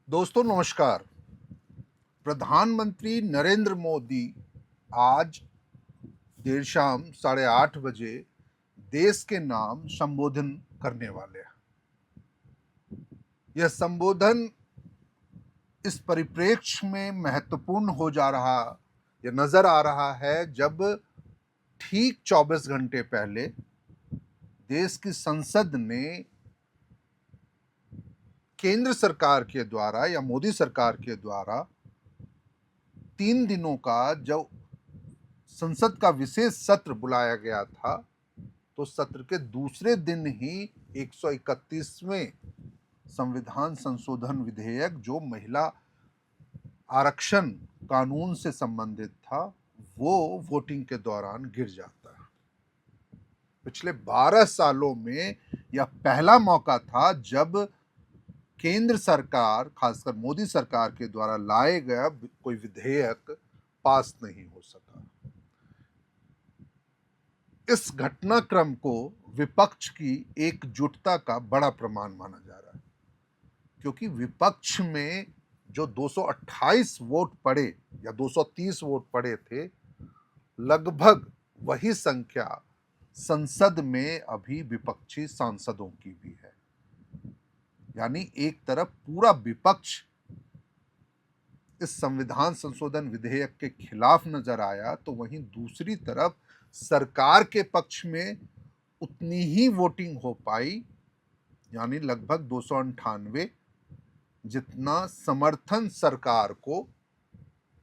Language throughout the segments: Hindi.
दोस्तों नमस्कार। प्रधानमंत्री नरेंद्र मोदी आज देर शाम 8:30 बजे देश के नाम संबोधन करने वाले हैं। यह संबोधन इस परिप्रेक्ष्य में महत्वपूर्ण हो जा रहा या नजर आ रहा है जब ठीक 24 घंटे पहले देश की संसद ने केंद्र सरकार के द्वारा या मोदी सरकार के द्वारा 3 दिनों का जो संसद का विशेष सत्र बुलाया गया था, तो सत्र के दूसरे दिन ही 131वें संविधान संशोधन विधेयक जो महिला आरक्षण कानून से संबंधित था, वो वोटिंग के दौरान गिर जाता है। पिछले 12 सालों में यह पहला मौका था जब केंद्र सरकार, खासकर मोदी सरकार के द्वारा लाए गया कोई विधेयक पास नहीं हो सका। इस घटनाक्रम को विपक्ष की एकजुटता का बड़ा प्रमाण माना जा रहा है, क्योंकि विपक्ष में जो 228 वोट पड़े या 230 वोट पड़े थे, लगभग वही संख्या संसद में अभी विपक्षी सांसदों की भी है। यानी एक तरफ पूरा विपक्ष इस संविधान संशोधन विधेयक के खिलाफ नजर आया, तो वहीं दूसरी तरफ सरकार के पक्ष में उतनी ही वोटिंग हो पाई, यानी लगभग 298, जितना समर्थन सरकार को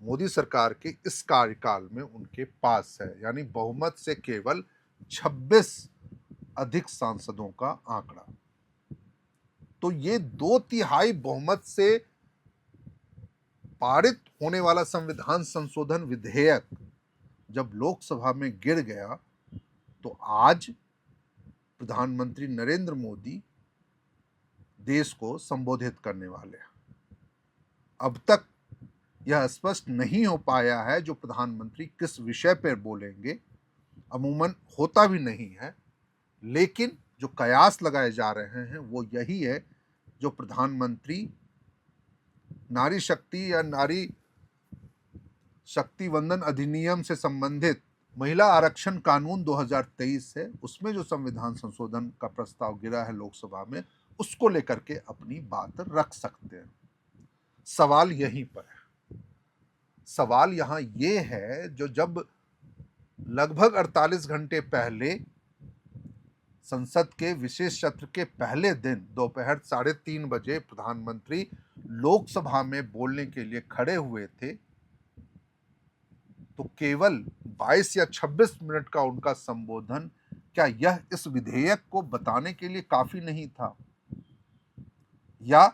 मोदी सरकार के इस कार्यकाल में उनके पास है। यानी बहुमत से केवल 26 अधिक सांसदों का आंकड़ा। तो ये 2/3 बहुमत से पारित होने वाला संविधान संशोधन विधेयक जब लोकसभा में गिर गया, तो आज प्रधानमंत्री नरेंद्र मोदी देश को संबोधित करने वाले हैं। अब तक यह स्पष्ट नहीं हो पाया है जो प्रधानमंत्री किस विषय पर बोलेंगे, अमूमन होता भी नहीं है, लेकिन जो कयास लगाए जा रहे हैं वो यही है, जो प्रधानमंत्री नारी शक्ति या नारी शक्ति वंदन अधिनियम से संबंधित महिला आरक्षण कानून 2023 है, उसमें जो संविधान संशोधन का प्रस्ताव गिरा है लोकसभा में, उसको लेकर के अपनी बात रख सकते हैं। सवाल यहीं पर है। सवाल यहां ये है, जो जब लगभग 48 घंटे पहले संसद के विशेष सत्र के पहले दिन दोपहर 3:30 बजे प्रधानमंत्री लोकसभा में बोलने के लिए खड़े हुए थे, तो केवल 22 या 26 मिनट का उनका संबोधन, क्या यह इस विधेयक को बताने के लिए काफी नहीं था? या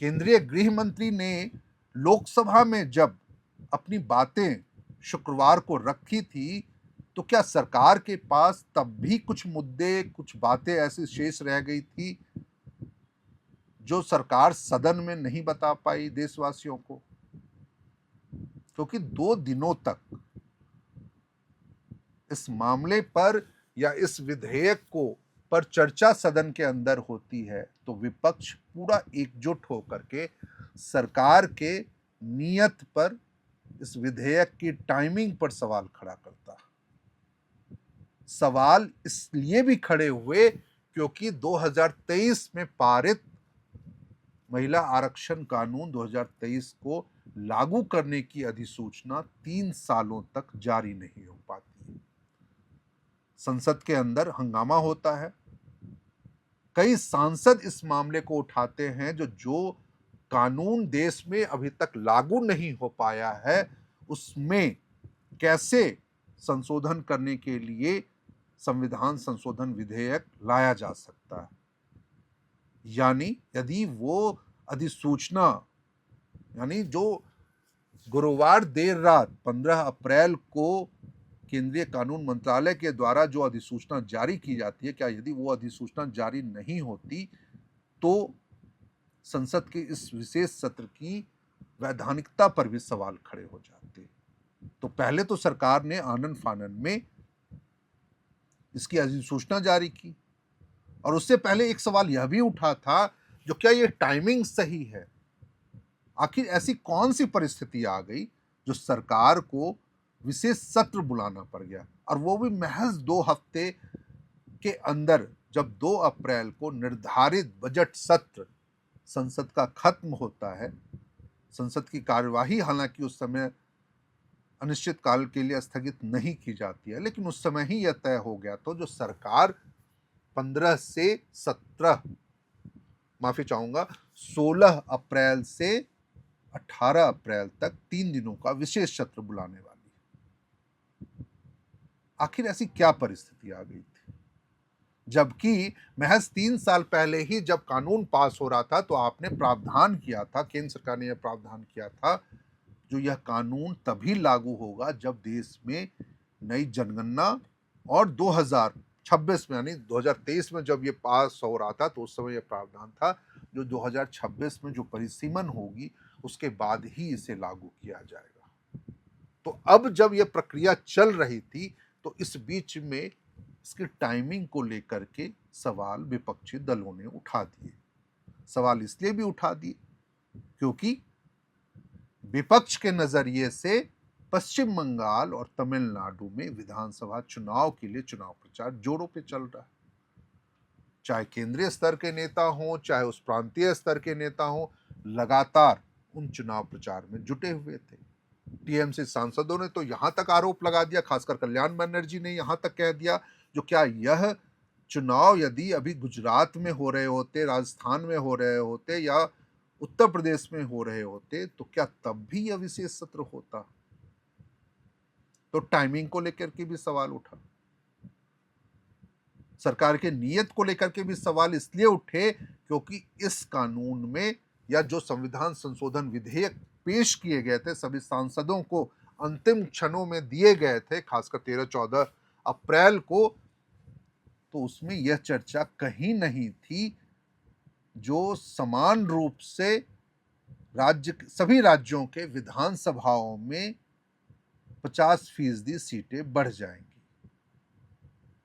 केंद्रीय गृह मंत्री ने लोकसभा में जब अपनी बातें शुक्रवार को रखी थी, तो क्या सरकार के पास तब भी कुछ मुद्दे, कुछ बातें ऐसी शेष रह गई थी जो सरकार सदन में नहीं बता पाई देशवासियों को? क्योंकि 2 दिनों तक इस मामले पर या इस विधेयक को पर चर्चा सदन के अंदर होती है, तो विपक्ष पूरा एकजुट होकर के सरकार के नियत पर, इस विधेयक की टाइमिंग पर सवाल खड़ा करता है। सवाल इसलिए भी खड़े हुए क्योंकि 2023 में पारित महिला आरक्षण कानून 2023 को लागू करने की अधिसूचना 3 सालों तक जारी नहीं हो पाती है। संसद के अंदर हंगामा होता है, कई सांसद इस मामले को उठाते हैं, जो कानून देश में अभी तक लागू नहीं हो पाया है, उसमें कैसे संशोधन करने के लिए संविधान संशोधन विधेयक लाया जा सकता है। यानी यदि वो अधिसूचना, यानी जो गुरुवार देर रात 15 अप्रैल को केंद्रीय कानून मंत्रालय के द्वारा जो अधिसूचना जारी की जाती है, क्या यदि वो अधिसूचना जारी नहीं होती, तो संसद के इस विशेष सत्र की वैधानिकता पर भी सवाल खड़े हो जाते। तो पहले तो सरकार ने आनन फानन में इसकी अधिसूचना जारी की, और उससे पहले एक सवाल यह भी उठा था जो क्या ये टाइमिंग सही है? आखिर ऐसी कौन सी परिस्थिति आ गई जो सरकार को विशेष सत्र बुलाना पड़ गया, और वो भी महज 2 हफ्ते के अंदर, जब 2 अप्रैल को निर्धारित बजट सत्र संसद का खत्म होता है। संसद की कार्यवाही हालांकि उस समय अनिश्चित काल के लिए स्थगित नहीं की जाती है, लेकिन उस समय ही यह तय हो गया तो जो सरकार 15 से 17 माफी चाहूंगा 16 अप्रैल से 18 अप्रैल तक 3 दिनों का विशेष सत्र बुलाने वाली है। आखिर ऐसी क्या परिस्थिति आ गई थी? जबकि महज 3 साल पहले ही जब कानून पास हो रहा था तो आपने प्रावधान किया था, केंद्र सरकार ने यह प्रावधान किया था, जो यह कानून तभी लागू होगा जब देश में नई जनगणना, और 2026 में यानी 2023 में जब ये पास हो रहा था तो उस समय यह प्रावधान था, जो 2026 में जो परिसीमन होगी उसके बाद ही इसे लागू किया जाएगा। तो अब जब यह प्रक्रिया चल रही थी तो इस बीच में इसकी टाइमिंग को लेकर के सवाल विपक्षी दलों ने उठा दिए। सवाल इसलिए भी उठा दिए क्योंकि विपक्ष के नजरिए से पश्चिम बंगाल और तमिलनाडु में विधानसभा चुनाव के लिए चुनाव प्रचार जोरों पे चल रहा है। चाहे केंद्रीय स्तर के नेता हों, चाहे उस प्रांतीय स्तर के नेता हों, लगातार उन चुनाव प्रचार में जुटे हुए थे। टीएमसी सांसदों ने तो यहां तक आरोप लगा दिया, खासकर कल्याण बनर्जी ने यहां तक कह दिया, जो क्या यह चुनाव यदि अभी गुजरात में हो रहे होते, राजस्थान में हो रहे होते या उत्तर प्रदेश में हो रहे होते तो क्या तब भी यह विशेष सत्र होता? तो टाइमिंग को लेकर के भी सवाल उठा, सरकार के नियत को लेकर के भी सवाल इसलिए उठे क्योंकि इस कानून में या जो संविधान संशोधन विधेयक पेश किए गए थे सभी सांसदों को अंतिम क्षणों में दिए गए थे, खासकर 13-14 अप्रैल को, तो उसमें यह चर्चा कहीं नहीं थी जो समान रूप से सभी राज्यों के विधानसभाओं में 50% सीटें बढ़ जाएंगी।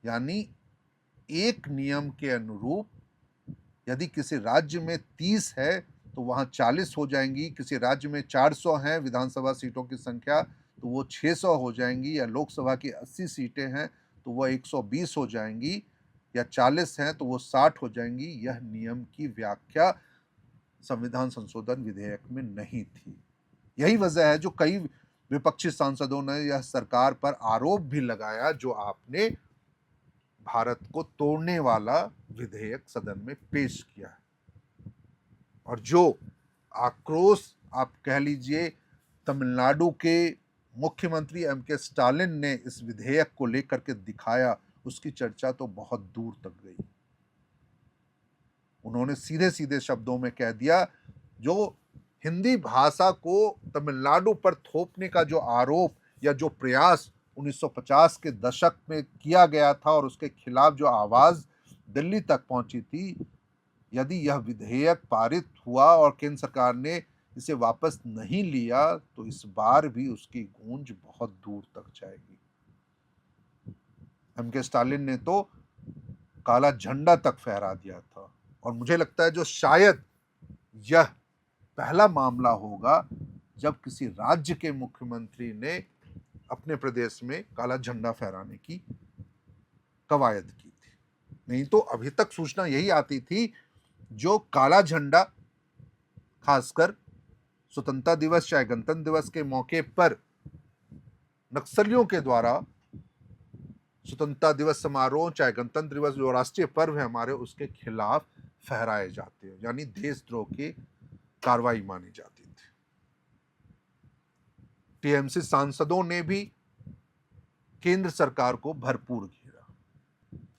यानी एक नियम के अनुरूप यदि किसी राज्य में 30 है तो वहां 40 हो जाएंगी, किसी राज्य में 400 है विधानसभा सीटों की संख्या तो वो 600 हो जाएंगी, या लोकसभा की 80 सीटें हैं तो वह 120 हो जाएंगी, या 40 हैं तो वो 60 हो जाएंगी। यह नियम की व्याख्या संविधान संशोधन विधेयक में नहीं थी। यही वजह है जो कई विपक्षी सांसदों ने यह सरकार पर आरोप भी लगाया, जो आपने भारत को तोड़ने वाला विधेयक सदन में पेश किया है। और जो आक्रोश आप कह लीजिए तमिलनाडु के मुख्यमंत्री एम.के. स्टालिन ने इस विधेयक को लेकर के दिखाया, उसकी चर्चा तो बहुत दूर तक गई। उन्होंने सीधे सीधे शब्दों में कह दिया, जो हिंदी भाषा को तमिलनाडु पर थोपने का जो आरोप या जो प्रयास 1950 के दशक में किया गया था और उसके खिलाफ जो आवाज दिल्ली तक पहुंची थी, यदि यह विधेयक पारित हुआ और केंद्र सरकार ने इसे वापस नहीं लिया तो इस बार भी उसकी गूंज बहुत दूर तक जाएगी। एम.के. स्टालिन ने तो काला झंडा तक फहरा दिया था, और मुझे लगता है जो शायद यह पहला मामला होगा जब किसी राज्य के मुख्यमंत्री ने अपने प्रदेश में काला झंडा फहराने की कवायद की थी। नहीं तो अभी तक सूचना यही आती थी जो काला झंडा खासकर स्वतंत्रता दिवस चाहे गणतंत्र दिवस के मौके पर नक्सलियों के द्वारा स्वतंत्रता दिवस समारोह चाहे गणतंत्र दिवस जो राष्ट्रीय पर्व है हमारे, उसके खिलाफ फहराए जाते हैं, यानी देशद्रोह की कार्रवाई मानी जाती थी। टीएमसी सांसदों ने भी केंद्र सरकार को भरपूर घेरा।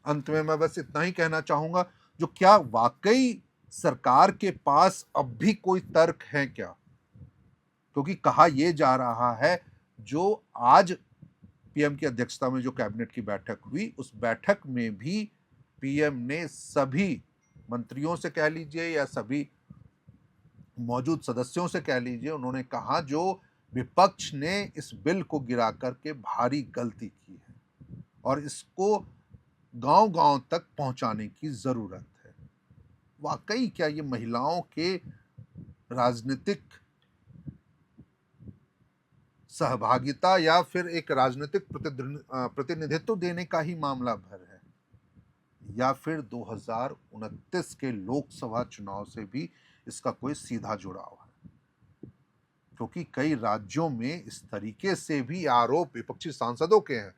अंत में मैं बस इतना ही कहना चाहूंगा, जो क्या वाकई सरकार के पास अब भी कोई तर्क है क्या? क्योंकि कहा यह जा रहा है जो आज पीएम की अध्यक्षता में जो कैबिनेट की बैठक हुई, उस बैठक में भी पीएम ने सभी मंत्रियों से कह लीजिए या सभी मौजूद सदस्यों से कह लीजिए, उन्होंने कहा जो विपक्ष ने इस बिल को गिरा करके भारी गलती की है और इसको गांव-गांव तक पहुंचाने की जरूरत है। वाकई क्या ये महिलाओं के राजनीतिक सहभागिता या फिर एक राजनीतिक प्रतिनिधित्व देने का ही मामला भर है, या फिर 2029 के लोकसभा चुनाव से भी इसका कोई सीधा जुड़ाव है? क्योंकि कई राज्यों में इस तरीके से भी आरोप विपक्षी सांसदों के हैं,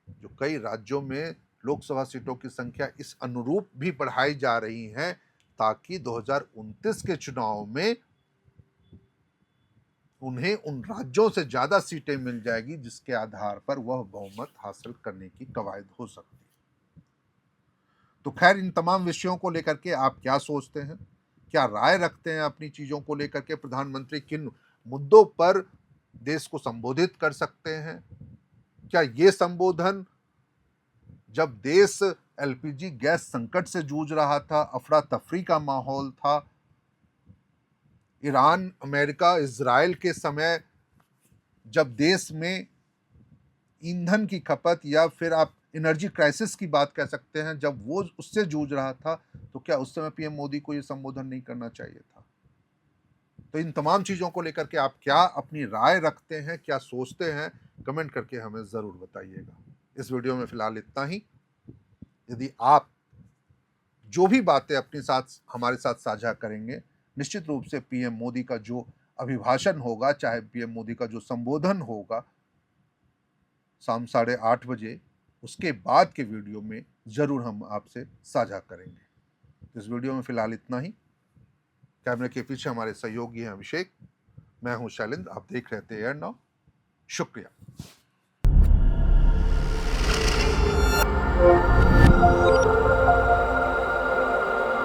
जो कई राज्यों में लोकसभा सीटों की संख्या इस अनुरूप भी बढ़ाई जा रही है ताकि 2029 के चुनाव में उन्हें उन राज्यों से ज्यादा सीटें मिल जाएगी जिसके आधार पर वह बहुमत हासिल करने की कवायद हो सकती है। तो खैर, इन तमाम विषयों को लेकर के आप क्या सोचते हैं, क्या राय रखते हैं अपनी चीजों को लेकर के? प्रधानमंत्री किन मुद्दों पर देश को संबोधित कर सकते हैं? क्या ये संबोधन जब देश एलपीजी गैस संकट से जूझ रहा था, अफरा तफरी का माहौल था, ईरान, अमेरिका, इजराइल के समय जब देश में ईंधन की खपत या फिर आप एनर्जी क्राइसिस की बात कह सकते हैं, जब वो उससे जूझ रहा था, तो क्या उस समय पीएम मोदी को ये संबोधन नहीं करना चाहिए था? तो इन तमाम चीजों को लेकर के आप क्या अपनी राय रखते हैं, क्या सोचते हैं, कमेंट करके हमें जरूर बताइएगा। इस वीडियो में फिलहाल इतना ही। यदि आप जो भी बातें अपने साथ हमारे साथ साझा करेंगे, निश्चित रूप से पीएम मोदी का जो अभिभाषण होगा, चाहे पीएम मोदी का जो संबोधन होगा शाम 8:30 बजे, उसके बाद के वीडियो में जरूर हम आपसे साझा करेंगे। इस वीडियो में फिलहाल इतना ही। कैमरे के पीछे हमारे सहयोगी हैं अभिषेक, मैं हूं शैलेंद्र, आप देख रहे थे एयर नाउ। शुक्रिया।